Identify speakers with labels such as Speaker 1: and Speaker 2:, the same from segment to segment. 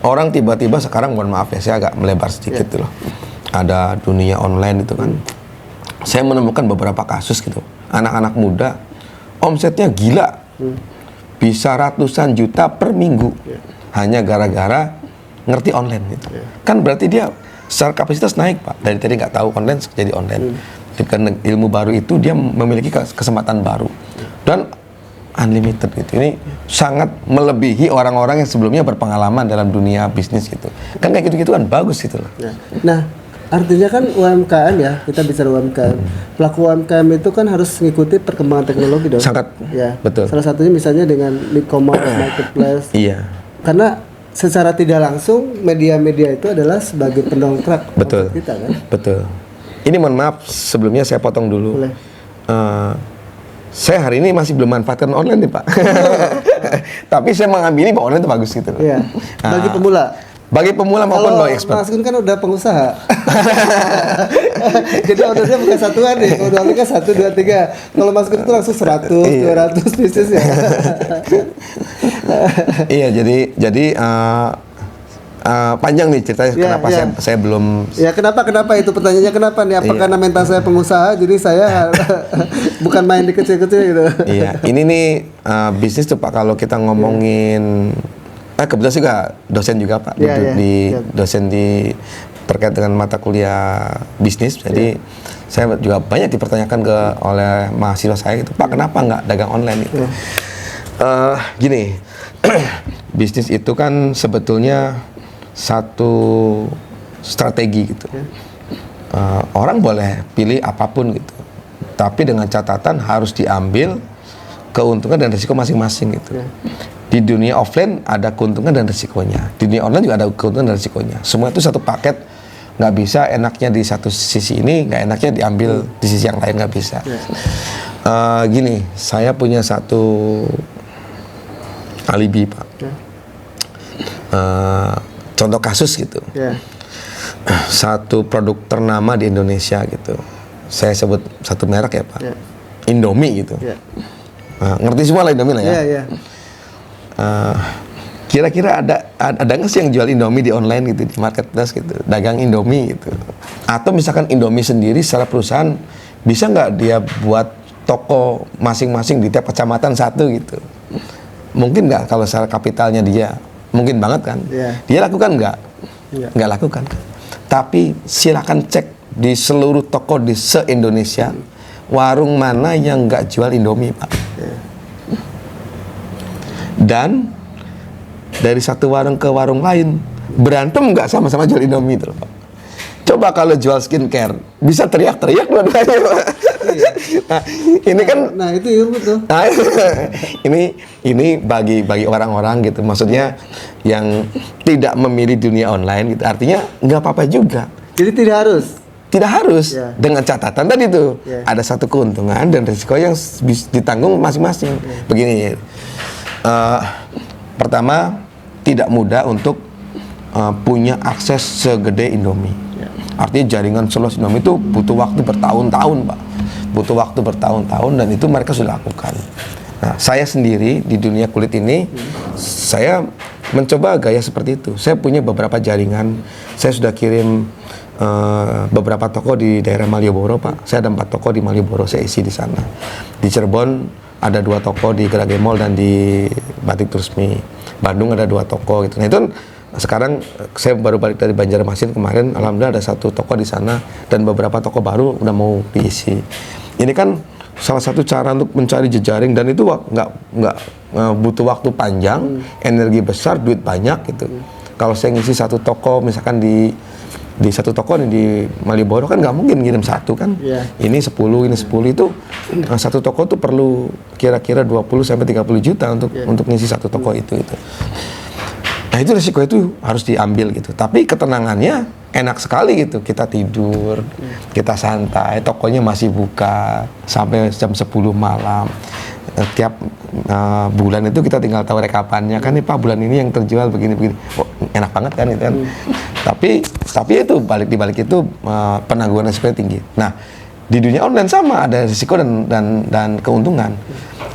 Speaker 1: Orang tiba-tiba sekarang, mohon maaf ya, saya agak melebar sedikit gitu loh. Ada dunia online itu kan. Saya menemukan beberapa kasus gitu. Anak-anak muda, omsetnya gila. Bisa ratusan juta per minggu. Hanya gara-gara ngerti online gitu. Kan berarti dia secara kapasitas naik, Pak. Dari tadi nggak tahu online jadi online. Dengan ilmu baru itu dia memiliki kesempatan baru. Dan unlimited gitu. Ini sangat melebihi orang-orang yang sebelumnya berpengalaman dalam dunia bisnis gitu. Kan kayak gitu-gitu kan bagus gitu loh.
Speaker 2: Nah, artinya kan UMKM ya, kita bicara UMKM. Pelaku UMKM itu kan harus mengikuti perkembangan teknologi dong.
Speaker 1: Sangat,
Speaker 2: ya.
Speaker 1: betul.
Speaker 2: Salah satunya misalnya dengan e-commerce, marketplace.
Speaker 1: Iya.
Speaker 2: Karena secara tidak langsung media-media itu adalah sebagai pendongkrak
Speaker 1: betul
Speaker 2: kita kan.
Speaker 1: Betul. Ini mohon maaf sebelumnya saya potong dulu.
Speaker 2: Boleh.
Speaker 1: Saya hari ini masih belum manfaatkan online nih Pak. Tapi saya mengamini bahwa online itu bagus gitu loh.
Speaker 2: Iya. Bagi pemula.
Speaker 1: Bagi pemula maupun bagi expert.
Speaker 2: Mas Gun kan udah pengusaha. Jadi ordernya bukan satuan nih. Kalau ordernya kan 1, 2, 3. Kalau Mas Gun itu langsung 100, 200 bisnis ya.
Speaker 1: Iya, jadi panjang nih ceritanya kenapa saya belum.
Speaker 2: Ya kenapa itu pertanyaannya kenapa nih? Apa karena mental saya pengusaha jadi saya bukan main di kecil-kecil gitu.
Speaker 1: Iya, ini nih bisnis tuh Pak, kalau kita ngomongin kebetulan juga dosen juga Pak, dosen di terkait dengan mata kuliah bisnis. Jadi saya juga banyak dipertanyakan oleh mahasiswa saya gitu, Pak kenapa nggak dagang online gitu. Gini, bisnis itu kan sebetulnya satu strategi gitu. Orang boleh pilih apapun gitu, tapi dengan catatan harus diambil keuntungan dan risiko masing-masing gitu. Di dunia offline ada keuntungan dan risikonya, di dunia online juga ada keuntungan dan risikonya. Semua itu satu paket, nggak bisa enaknya di satu sisi ini, nggak enaknya diambil di sisi yang lain, nggak bisa. Gini, saya punya satu alibi Pak. Contoh kasus gitu. Satu produk ternama di Indonesia gitu. Saya sebut satu merek ya Pak. Indomie gitu. Ngerti semua lah Indomie lah ya. Kira-kira ada nggak sih yang jual Indomie di online gitu, di marketplace gitu, dagang Indomie gitu? Atau misalkan Indomie sendiri secara perusahaan bisa nggak dia buat toko masing-masing di tiap kecamatan satu gitu? Mungkin nggak kalau secara kapitalnya dia? Mungkin banget kan? Dia lakukan nggak? Nggak lakukan. Tapi silakan cek di seluruh toko di se-Indonesia, warung mana yang nggak jual Indomie Pak? Dan dari satu warung ke warung lain berantem nggak sama-sama jual Indomie itu Pak? Coba kalau jual skincare bisa teriak-teriak dua-duanya Pak. Nah, ini kan. Nah itu ilmu tuh. Ini bagi orang-orang gitu, maksudnya yang tidak memilih dunia online gitu. Artinya nggak apa-apa juga.
Speaker 2: Jadi tidak harus.
Speaker 1: Dengan catatan tadi tuh ada satu keuntungan dan risiko yang ditanggung masing-masing. Begini. Pertama, tidak mudah untuk punya akses segede Indomie. Artinya jaringan seluas Indomie itu butuh waktu bertahun-tahun Pak. Butuh waktu bertahun-tahun dan itu mereka sudah lakukan. Nah, saya sendiri di dunia kulit ini, saya mencoba gaya seperti itu. Saya punya beberapa jaringan. Saya sudah kirim beberapa toko di daerah Malioboro Pak. Saya ada 4 toko di Malioboro, saya isi di sana. Di Cirebon ada 2 toko di Gerage Mall dan di Batik Tursmi. Bandung ada 2 toko gitu. Nah itu sekarang saya baru balik dari Banjarmasin kemarin, alhamdulillah ada 1 toko di sana dan beberapa toko baru udah mau diisi. Ini kan salah satu cara untuk mencari jejaring dan itu nggak butuh waktu panjang, energi besar, duit banyak gitu. Kalau saya ngisi 1 toko misalkan di 1 toko nih di Malioboro kan nggak mungkin ngirim 1 kan. Ini 10 itu 1 toko tuh perlu kira-kira 20 sampai 30 juta untuk ngisi 1 toko itu. Nah itu risiko itu harus diambil gitu. Tapi ketenangannya enak sekali gitu. Kita tidur, kita santai, tokonya masih buka sampai jam 10 malam. Tiap bulan itu kita tinggal tahu rekapannya kan nih Pak, bulan ini yang terjual begini-begini. Oh, enak banget kan itu kan. Tapi itu dibalik itu penangguhan risiko tinggi. Nah, di dunia online sama ada risiko dan keuntungan.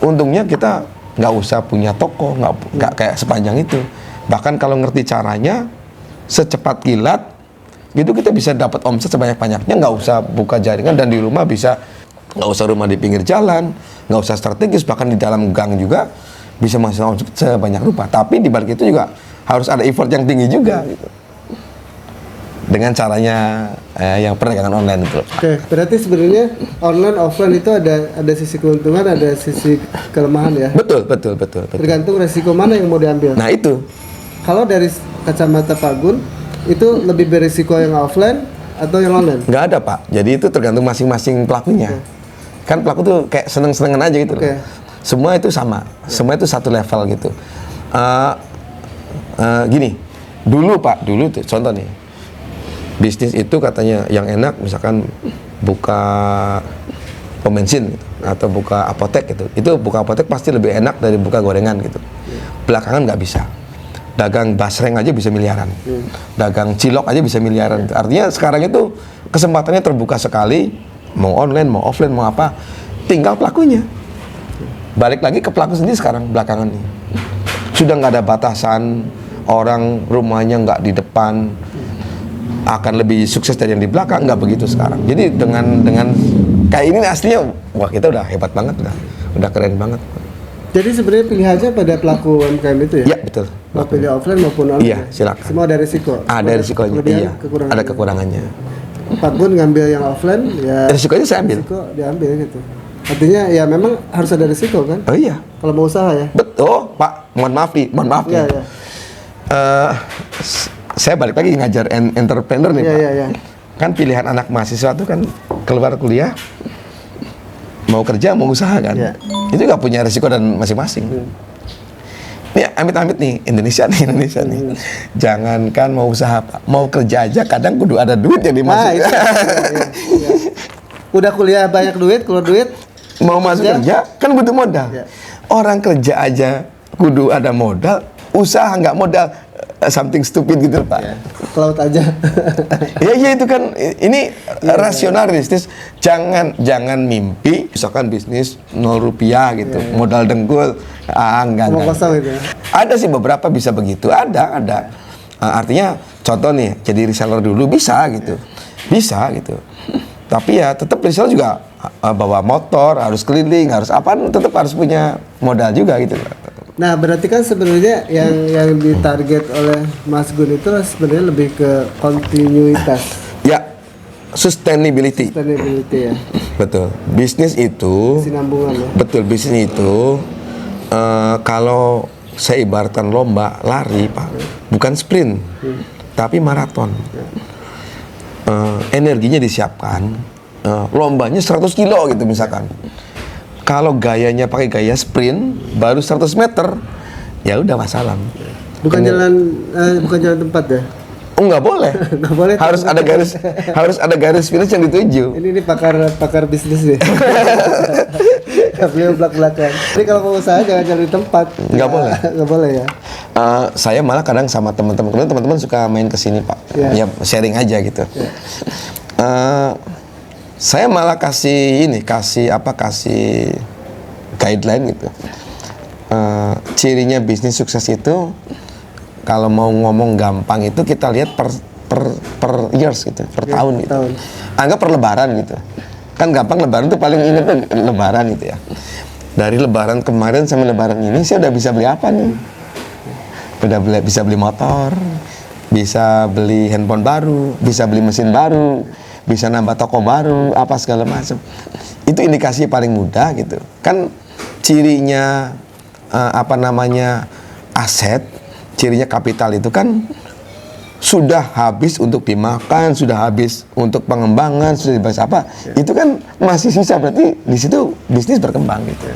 Speaker 1: Untungnya kita nggak usah punya toko, nggak kayak sepanjang itu. Bahkan kalau ngerti caranya, secepat kilat, gitu kita bisa dapat omset sebanyak-banyaknya, nggak usah buka jaringan dan di rumah bisa, nggak usah rumah di pinggir jalan, nggak usah strategis, bahkan di dalam gang juga bisa menghasilkan omset sebanyak rupa. Tapi di balik itu juga harus ada effort yang tinggi juga, gitu. Dengan caranya yang perdagangan online itu.
Speaker 2: Oke, berarti sebenarnya online offline itu ada sisi keuntungan, ada sisi kelemahan ya.
Speaker 1: Betul.
Speaker 2: Tergantung resiko mana yang mau diambil.
Speaker 1: Nah itu.
Speaker 2: Kalau dari kacamata Pak Gun, itu lebih berisiko yang offline atau yang online?
Speaker 1: Nggak ada Pak. Jadi itu tergantung masing-masing pelakunya. Kan pelaku tuh kayak seneng-senengan aja gitu loh. Semua itu sama. Semua itu satu level gitu. Gini, dulu tuh contoh nih. Bisnis itu katanya yang enak, misalkan buka pom bensin gitu, atau buka apotek gitu. Itu buka apotek pasti lebih enak dari buka gorengan gitu. Belakangan nggak bisa. Dagang basreng aja bisa miliaran. Dagang cilok aja bisa miliaran. Artinya sekarang itu kesempatannya terbuka sekali, mau online, mau offline, mau apa. Tinggal pelakunya. Balik lagi ke pelaku sendiri sekarang belakangan ini. Sudah nggak ada batasan, orang rumahnya nggak di depan, akan lebih sukses dari yang di belakang, nggak begitu sekarang. Jadi dengan kayak ini aslinya, wah kita udah hebat banget, udah keren banget.
Speaker 2: Jadi sebenarnya pilihannya pada pelaku UMKM itu ya?
Speaker 1: Iya betul.
Speaker 2: Mau pilih offline maupun online?
Speaker 1: Iya, silakan.
Speaker 2: Semua ada risiko?
Speaker 1: Ada risikonya, iya. Ada kekurangannya.
Speaker 2: Pak Gun ngambil yang offline, ya
Speaker 1: risikonya saya ambil.
Speaker 2: Risiko diambil gitu. Artinya ya memang harus ada risiko kan?
Speaker 1: Oh iya.
Speaker 2: Kalau mau usaha ya?
Speaker 1: Betul, Pak. Mohon maaf nih.
Speaker 2: Iya.
Speaker 1: Saya balik lagi ngajar entrepreneur nih, Pak.
Speaker 2: Iya.
Speaker 1: Kan pilihan anak mahasiswa itu kan keluar kuliah, mau kerja, mau usaha kan.
Speaker 2: Iya.
Speaker 1: Itu juga punya risiko dan masing-masing. Ini amit-amit nih, Indonesia nih. Jangankan mau usaha, Pak. Mau kerja aja kadang kudu ada duit yang dimasukin.
Speaker 2: Iya. Udah kuliah banyak duit, keluar duit.
Speaker 1: Mau masuk kerja kan butuh modal.
Speaker 2: Iya.
Speaker 1: Orang kerja aja kudu ada modal, usaha nggak modal, something stupid gitu Pak.
Speaker 2: Ya, ke laut aja.
Speaker 1: Ya itu kan ini rasional realistis. Jangan mimpi misalkan bisnis 0 rupiah gitu, modal dengkul. Enggak.
Speaker 2: Kosong itu ya.
Speaker 1: Ada sih beberapa bisa begitu. Ada. Artinya contoh nih, jadi reseller dulu bisa gitu. Bisa gitu. Tapi ya tetap reseller juga bawa motor, harus keliling, harus apa, tetap harus punya modal juga gitu.
Speaker 2: Nah, berarti kan sebenarnya yang ditarget oleh Mas Gun itu sebenarnya lebih ke kontinuitas.
Speaker 1: Ya, sustainability
Speaker 2: ya.
Speaker 1: Betul. Bisnis itu
Speaker 2: Kesinambungan ya.
Speaker 1: Betul, bisnis itu kalau saya ibaratkan lomba lari, Pak. Bukan sprint, tapi maraton. Energinya disiapkan, lombanya 100 kilo gitu misalkan. Kalau gayanya pakai gaya sprint, baru 100 meter, ya udah wassalam.
Speaker 2: Bukan jalan tempat ya?
Speaker 1: Oh nggak boleh.
Speaker 2: Nggak boleh.
Speaker 1: harus ada garis finish yang dituju.
Speaker 2: Ini pakar bisnis nih. Beliau belak-belakan. Jadi kalau mau usaha jangan jalan di tempat.
Speaker 1: Nggak boleh.
Speaker 2: Nggak boleh ya.
Speaker 1: Saya malah kadang sama teman-teman suka main ke sini Pak. Ya sharing aja gitu. Saya malah kasih guideline gitu. Cirinya bisnis sukses itu kalau mau ngomong gampang itu kita lihat per years gitu, per tahun gitu. Anggap per lebaran gitu. Kan gampang lebaran tuh paling inget tuh lebaran gitu ya. Dari lebaran kemarin sampai lebaran ini saya udah bisa beli apa nih? Bisa beli motor, bisa beli handphone baru, bisa beli mesin baru, bisa nambah toko baru, apa segala macam. Itu indikasi paling mudah gitu. Kan cirinya aset, cirinya kapital itu kan sudah habis untuk dimakan, sudah habis untuk pengembangan, sudah habis apa? Itu kan masih sisa, berarti di situ bisnis berkembang gitu.